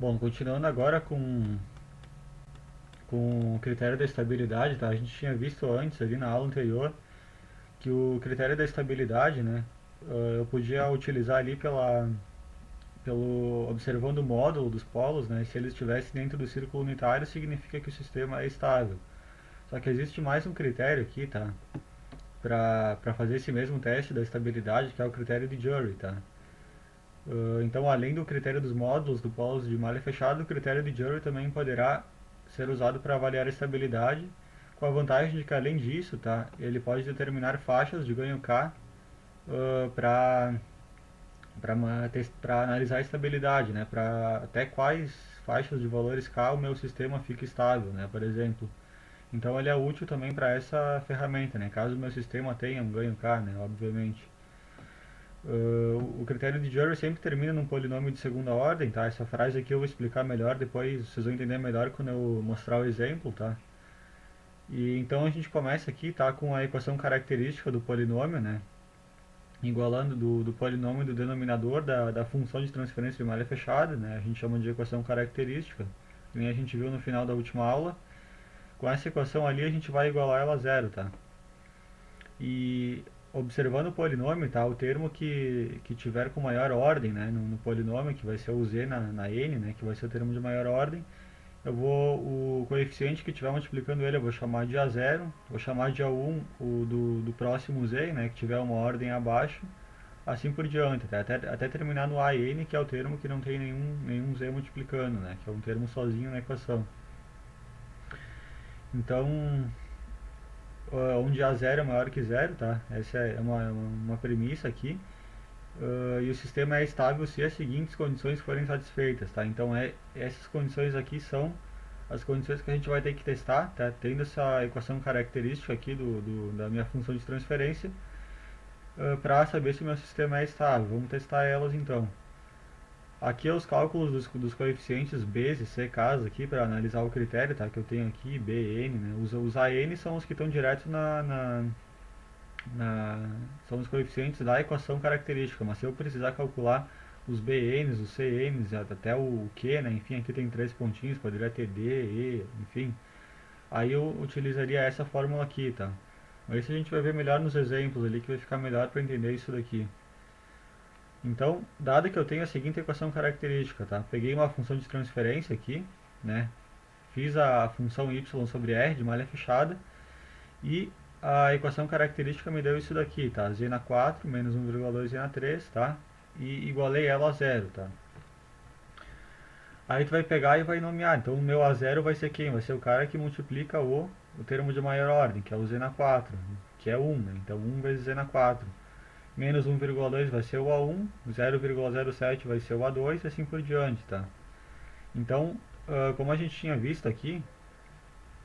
Bom, continuando agora com o critério da estabilidade, tá? A gente tinha visto antes, ali na aula anterior, que o critério da estabilidade, né, eu podia utilizar ali pelo observando o módulo dos polos, né, se eles estivessem dentro do círculo unitário, significa que o sistema é estável. Só que existe mais um critério aqui, tá? Para fazer esse mesmo teste da estabilidade, que é o critério de Jury, tá? Então, além do critério dos módulos do polos de malha fechada, o critério de Jury também poderá ser usado para avaliar a estabilidade, com a vantagem de que, além disso, tá, ele pode determinar faixas de ganho K para analisar a estabilidade, né, para até quais faixas de valores K o meu sistema fica estável, né, por exemplo. Então ele é útil também para essa ferramenta, né, caso o meu sistema tenha um ganho K, né, obviamente. O critério de Jury sempre termina num polinômio de segunda ordem, tá? Essa frase aqui eu vou explicar melhor depois, vocês vão entender melhor quando eu mostrar o exemplo, tá? E então a gente começa aqui, tá, com a equação característica do polinômio, né? Igualando do polinômio do denominador da função de transferência de malha fechada, né? A gente chama de equação característica, que nem a gente viu no final da última aula. Com essa equação ali a gente vai igualar ela a zero, tá? E observando o polinômio, tá? O termo que tiver com maior ordem, né? No polinômio, que vai ser o z na n, né? Que vai ser o termo de maior ordem. O coeficiente que estiver multiplicando ele, eu vou chamar de A0, vou chamar de A1 o do próximo z, né? Que tiver uma ordem abaixo, assim por diante, tá? Até terminar no AN, que é o termo que não tem nenhum z multiplicando, né? Que é um termo sozinho na equação. Então, onde A0 é maior que zero, tá? Essa é uma premissa aqui. E o sistema é estável se as seguintes condições forem satisfeitas, tá? Então, essas condições aqui são as condições que a gente vai ter que testar, tá? Tendo essa equação característica aqui da minha função de transferência, para saber se o meu sistema é estável. Vamos testar elas então. Aqui é os cálculos dos coeficientes B e C caso aqui para analisar o critério, tá? Que eu tenho aqui, B e N, né? Os AN são os que estão direto são os coeficientes da equação característica, mas se eu precisar calcular os BNs, os CNs, até o Q, né? Enfim, aqui tem três pontinhos, poderia ter D, E, enfim. Aí eu utilizaria essa fórmula aqui, tá? Mas isso a gente vai ver melhor nos exemplos ali, que vai ficar melhor para entender isso daqui. Então, dado que eu tenho a seguinte equação característica, tá? Peguei uma função de transferência aqui, né? Fiz a função y sobre r de malha fechada e a equação característica me deu isso daqui, tá? Z na 4 menos 1,2 z na 3, tá? E igualei ela a zero, tá? Aí tu vai pegar e vai nomear. Então o meu a zero vai ser quem? Vai ser o cara que multiplica o termo de maior ordem, que é o z na 4, que é 1, né? Então 1 vezes z na 4. Menos 1,2 vai ser o A1, 0,07 vai ser o A2 e assim por diante, tá? Então, como a gente tinha visto aqui,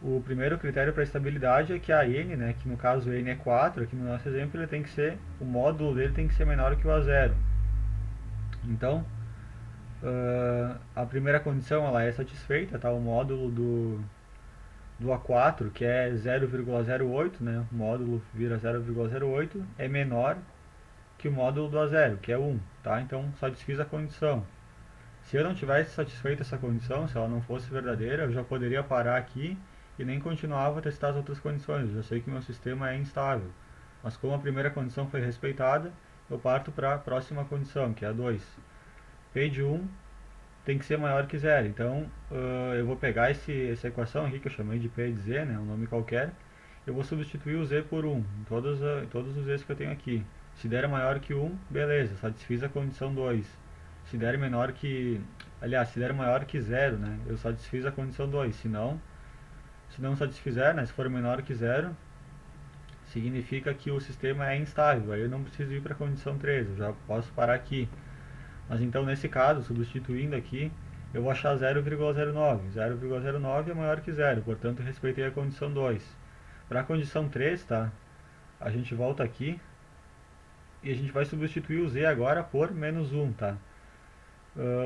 o primeiro critério para estabilidade é que a n, né, que no caso n é 4, aqui no nosso exemplo, ele tem que ser, o módulo dele tem que ser menor que o A0. Então, a primeira condição ela é satisfeita, tá? O módulo do A4, que é 0,08, né, o módulo vira 0,08, é menor que o módulo do A0, que é 1, tá? Então satisfiz a condição. Se eu não tivesse satisfeito essa condição, se ela não fosse verdadeira, eu já poderia parar aqui e nem continuava a testar as outras condições. Eu já sei que meu sistema é instável. Mas como a primeira condição foi respeitada, eu parto para a próxima condição, que é a 2. P de 1 tem que ser maior que zero. Então eu vou pegar essa equação aqui, que eu chamei de P de Z, né, um nome qualquer, eu vou substituir o Z por 1 em todos os Z's que eu tenho aqui. Se der maior que 1, beleza, satisfiz a condição 2. Se der menor que... Aliás, se der maior que zero, né, eu satisfiz a condição 2. Se não satisfizer, né, se for menor que zero, significa que o sistema é instável. Aí eu não preciso ir para a condição 3, eu já posso parar aqui. Mas então, nesse caso, substituindo aqui, eu vou achar 0,09. 0,09 é maior que zero, portanto, respeitei a condição 2. Para a condição 3, tá? A gente volta aqui e a gente vai substituir o z agora por menos 1, tá?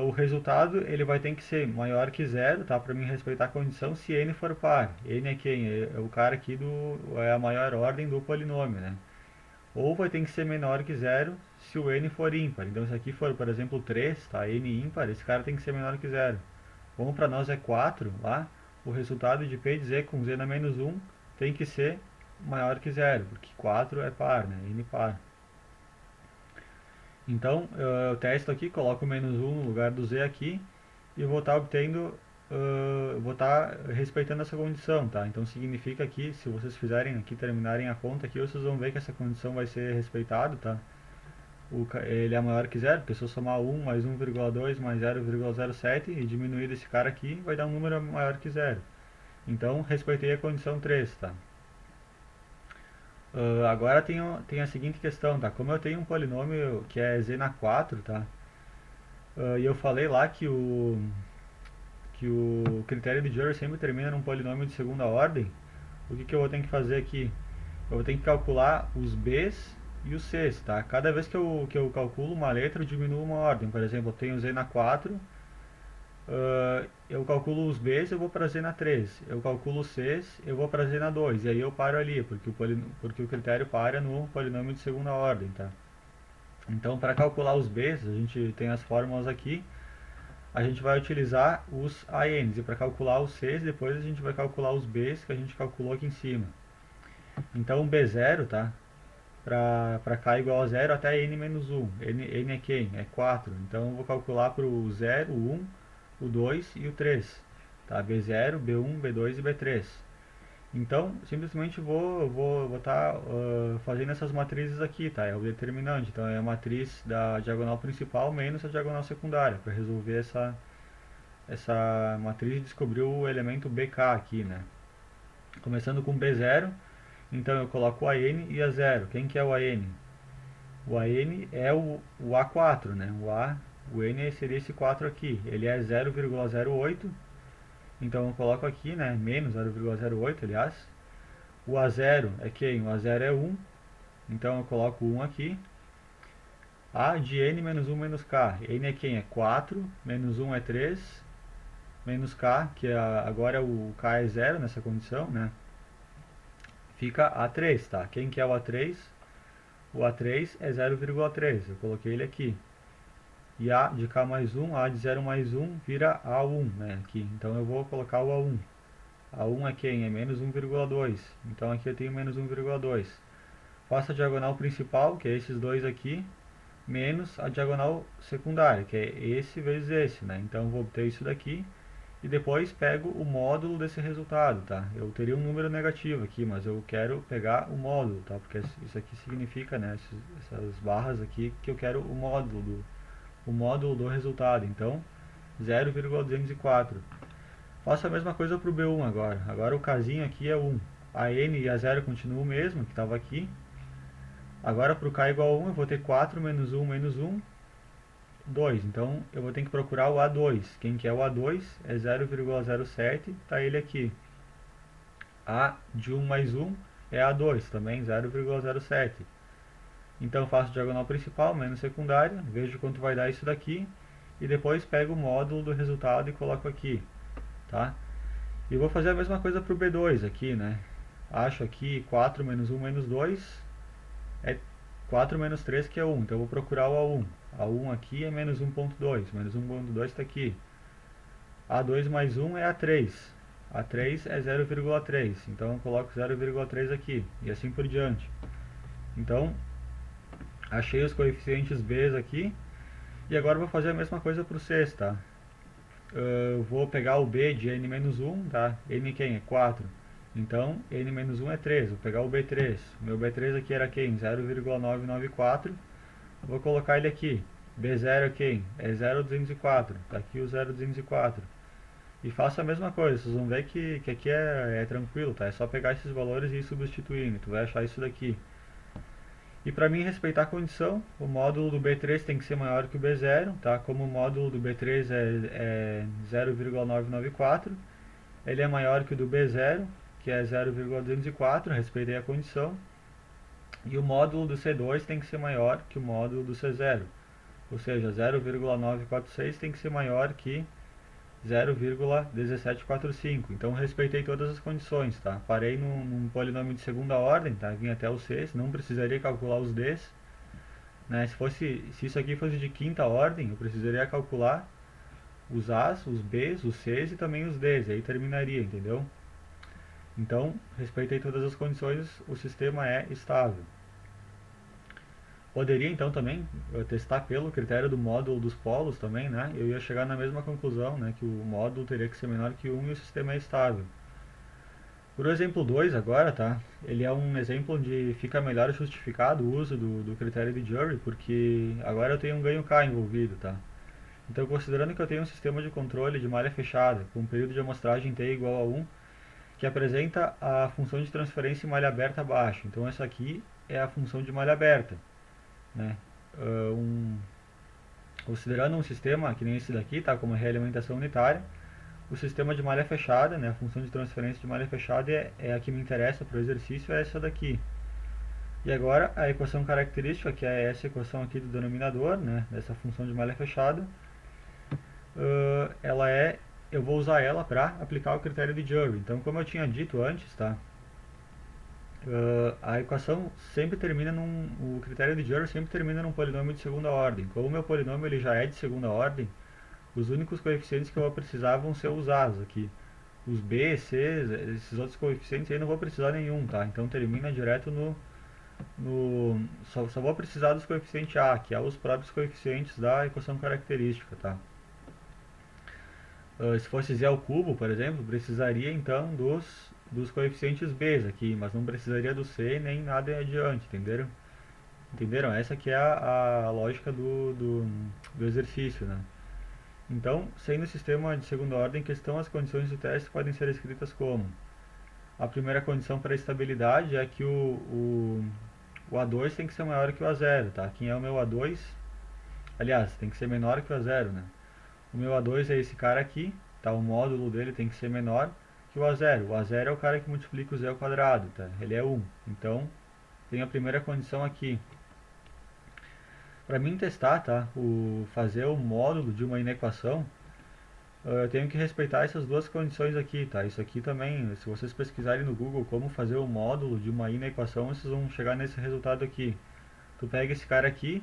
O resultado ele vai ter que ser maior que zero, tá? Para mim respeitar a condição se n for par. N é quem? É o cara aqui é a maior ordem do polinômio, né? Ou vai ter que ser menor que zero se o n for ímpar. Então se aqui for, por exemplo, 3, tá? N ímpar, esse cara tem que ser menor que zero. como para nós é 4 lá, o resultado de P de Z com Z na menos 1 tem que ser maior que zero, porque 4 é par, né? N par. Então, eu testo aqui, coloco menos 1 no lugar do Z aqui, e vou estar obtendo, vou estar respeitando essa condição, tá? Então significa que, se vocês fizerem aqui, terminarem a conta aqui, vocês vão ver que essa condição vai ser respeitada, tá? Ele é maior que zero, porque se eu somar 1 mais 1,2 mais 0,07 e diminuir desse cara aqui, vai dar um número maior que zero. Então, respeitei a condição 3, tá? Agora tem a seguinte questão, tá? Como eu tenho um polinômio que é z na 4, tá? E eu falei lá que o critério de Euler sempre termina num polinômio de segunda ordem. O que eu vou ter que fazer aqui? Eu vou ter que calcular os b's e os c's, tá? Cada vez que eu calculo uma letra, eu diminuo uma ordem. Por exemplo, eu tenho z na 4, eu calculo os b's, eu vou para z na 3. Eu calculo os c's, eu vou para z na 2. E aí eu paro ali, porque o critério para no polinômio de segunda ordem, tá? Então, para calcular os b's, a gente tem as fórmulas aqui. A gente vai utilizar os ANs. E para calcular os c's, depois a gente vai calcular os b's que a gente calculou aqui em cima. Então, B0, tá? Para k igual a 0 até n menos 1. N é quem? É 4. Então, eu vou calcular para o 0, o 1, o 2 e o 3. Tá? B0, B1, B2 e B3. Então, simplesmente vou estar fazendo essas matrizes aqui, tá? É o determinante. Então, é a matriz da diagonal principal menos a diagonal secundária, para resolver essa matriz e descobrir o elemento BK aqui, né? Começando com B0, então eu coloco o AN e a 0. Quem que é o AN? O AN é o A4, né? O N seria esse 4 aqui. Ele é 0,08. Então eu coloco aqui, né? Menos 0,08, aliás. O A0 é quem? O A0 é 1. Então eu coloco 1 aqui. A de N menos 1 menos K. N é quem? É 4. Menos 1 é 3. Menos K, que agora o K é 0 nessa condição, né? Fica A3, tá? Quem que é o A3? O A3 é 0,3. Eu coloquei ele aqui. E A de K mais 1, A de 0 mais 1 vira A1, né? Aqui. Então eu vou colocar o A1. A1 é quem? É menos 1,2. Então aqui eu tenho menos 1,2. Faço a diagonal principal, que é esses dois aqui, menos a diagonal secundária, que é esse vezes esse, né? Então eu vou obter isso daqui e depois pego o módulo desse resultado, tá? Eu teria um número negativo aqui, mas eu quero pegar o módulo, tá? Porque isso aqui significa, né, essas barras aqui, que eu quero o módulo do resultado. Então, 0,204. Faço a mesma coisa para o B1 agora. Agora o casinho aqui é 1. A N e a 0 continuam o mesmo, que estava aqui. Agora para o K igual a 1, eu vou ter 4 menos 1 menos 1, 2. Então eu vou ter que procurar o A2. Quem que é o A2? É 0,07, está ele aqui. A de 1 mais 1 é A2, também 0,07. Então faço diagonal principal menos secundária, vejo quanto vai dar isso daqui e depois pego o módulo do resultado e coloco aqui, tá? E vou fazer a mesma coisa para o B2 aqui, né? Acho aqui 4 menos 1 menos 2 é 4 menos 3, que é 1. Então eu vou procurar o A1. A1 aqui é menos 1,2. Menos 1,2 está aqui. A2 mais 1 é A3. A3 é 0,3. Então eu coloco 0,3 aqui. E assim por diante. Então, achei os coeficientes B aqui. E agora eu vou fazer a mesma coisa para o C, tá? Eu vou pegar o B de N menos 1, tá? N quem? É 4. Então, N menos 1 é 3. Vou pegar o B3. Meu B3 aqui era quem? 0,994. Vou colocar ele aqui. B0 é quem? É 0,204. Tá aqui o 0,204. E faço a mesma coisa. Vocês vão ver que aqui é tranquilo, tá? É só pegar esses valores e ir substituindo. Tu vai achar isso daqui. E para mim respeitar a condição, o módulo do B3 tem que ser maior que o B0, tá? Como o módulo do B3 é 0,994, ele é maior que o do B0, que é 0,204, respeitei a condição. E o módulo do C2 tem que ser maior que o módulo do C0. Ou seja, 0,946 tem que ser maior que 0,1745. Então respeitei todas as condições, tá? Parei num polinômio de segunda ordem, tá? Vim até o C, não precisaria calcular os D's, né? Se isso aqui fosse de quinta ordem, eu precisaria calcular os A's, os B's, os C's e também os D's, e aí terminaria, entendeu? Então, respeitei todas as condições, o sistema é estável. Poderia então também testar pelo critério do módulo dos polos também, né? Eu ia chegar na mesma conclusão, né? Que o módulo teria que ser menor que 1 e o sistema é estável. Por exemplo 2 agora, tá? Ele é um exemplo onde fica melhor justificado o uso do critério de Jury, porque agora eu tenho um ganho K envolvido, tá? Então, considerando que eu tenho um sistema de controle de malha fechada, com um período de amostragem t igual a 1, que apresenta a função de transferência em malha aberta abaixo. Então, essa aqui é a função de malha aberta, né? Uh, um, Considerando um sistema que nem esse daqui, tá? Como realimentação unitária, o sistema de malha fechada, né? A função de transferência de malha fechada é a que me interessa para o exercício, é essa daqui. E agora a equação característica, que é essa equação aqui do denominador, né? Dessa função de malha fechada, ela é, eu vou usar ela para aplicar o critério de Jury. Então, como eu tinha dito antes, tá? A equação sempre termina o critério de Jury sempre termina num polinômio de segunda ordem. Como o meu polinômio ele já é de segunda ordem, os únicos coeficientes que eu vou precisar vão ser os A's aqui. Os B, C, esses outros coeficientes aí não vou precisar nenhum, tá? Então termina direto só vou precisar dos coeficientes A, que é os próprios coeficientes da equação característica, tá? Se fosse z ao cubo, por exemplo, precisaria então dos coeficientes b aqui, mas não precisaria do c nem nada adiante, entenderam? Entenderam? Essa que é a lógica do exercício, né? Então, sendo sistema de segunda ordem, que estão as condições do teste podem ser escritas como: a primeira condição para a estabilidade é que o A2 tem que ser maior que o A0, tá? Quem é o meu A2? Aliás, tem que ser menor que o A0, né? O meu A2 é esse cara aqui, tá? O módulo dele tem que ser menor que o A0. O A0 é o cara que multiplica o z ao quadrado, tá? Ele é 1. Então, tem a primeira condição aqui. Para mim testar, tá? Fazer o módulo de uma inequação, eu tenho que respeitar essas duas condições aqui, tá? Isso aqui também, se vocês pesquisarem no Google como fazer o módulo de uma inequação, vocês vão chegar nesse resultado aqui. Tu pega esse cara aqui,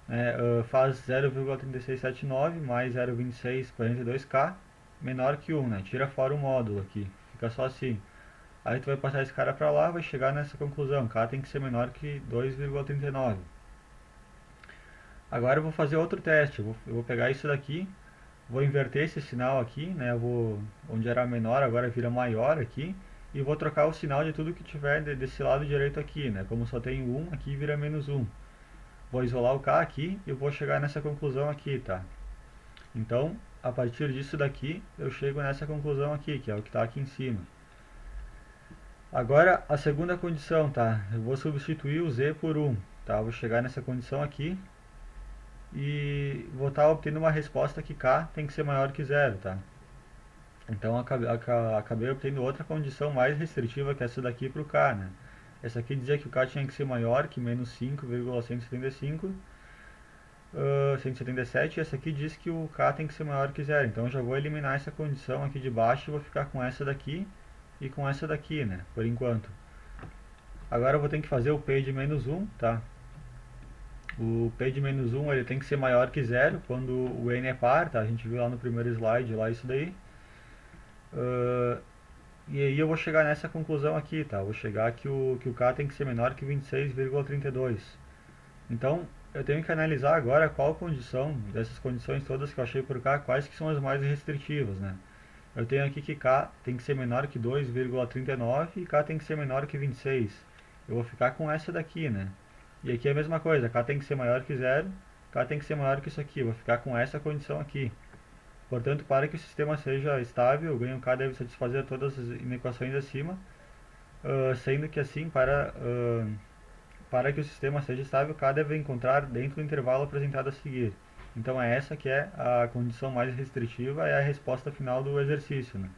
né, faz 0,3679 mais 0,2642k menor que 1, né? Tira fora o módulo aqui, fica só assim. Aí tu vai passar esse cara para lá, vai chegar nessa conclusão, k tem que ser menor que 2,39. Agora eu vou fazer outro teste, eu vou pegar isso daqui, vou inverter esse sinal aqui, né? Onde era menor agora vira maior aqui, e vou trocar o sinal de tudo que tiver desse lado direito aqui, né? Como só tem 1, aqui vira menos 1. Vou isolar o k aqui e vou chegar nessa conclusão aqui, tá? Então, a partir disso daqui, eu chego nessa conclusão aqui, que é o que está aqui em cima. Agora, a segunda condição, tá? Eu vou substituir o z por 1, tá? Vou chegar nessa condição aqui e vou estar obtendo uma resposta que k tem que ser maior que 0, tá? Então, acabei obtendo outra condição mais restritiva que essa daqui para o k, né? Essa aqui dizia que o k tinha que ser maior que menos 5,175, 177, e essa aqui diz que o k tem que ser maior que 0. Então eu já vou eliminar essa condição aqui de baixo e vou ficar com essa daqui e com essa daqui, né? Por enquanto. Agora eu vou ter que fazer o p de menos 1, tá? O p de menos 1 ele tem que ser maior que 0 quando o n é par, tá? A gente viu lá no primeiro slide lá isso daí. E aí eu vou chegar nessa conclusão aqui, tá? Vou chegar que o k tem que ser menor que 26,32. Então, eu tenho que analisar agora qual condição, dessas condições todas que eu achei por cá, quais que são as mais restritivas, né? Eu tenho aqui que k tem que ser menor que 2,39 e k tem que ser menor que 26. Eu vou ficar com essa daqui, né? E aqui é a mesma coisa, k tem que ser maior que 0, k tem que ser maior que isso aqui. Eu vou ficar com essa condição aqui. Portanto, para que o sistema seja estável, o ganho k deve satisfazer todas as inequações acima, sendo que assim, para que o sistema seja estável, k deve encontrar dentro do intervalo apresentado a seguir. Então é essa que é a condição mais restritiva, é a resposta final do exercício, né?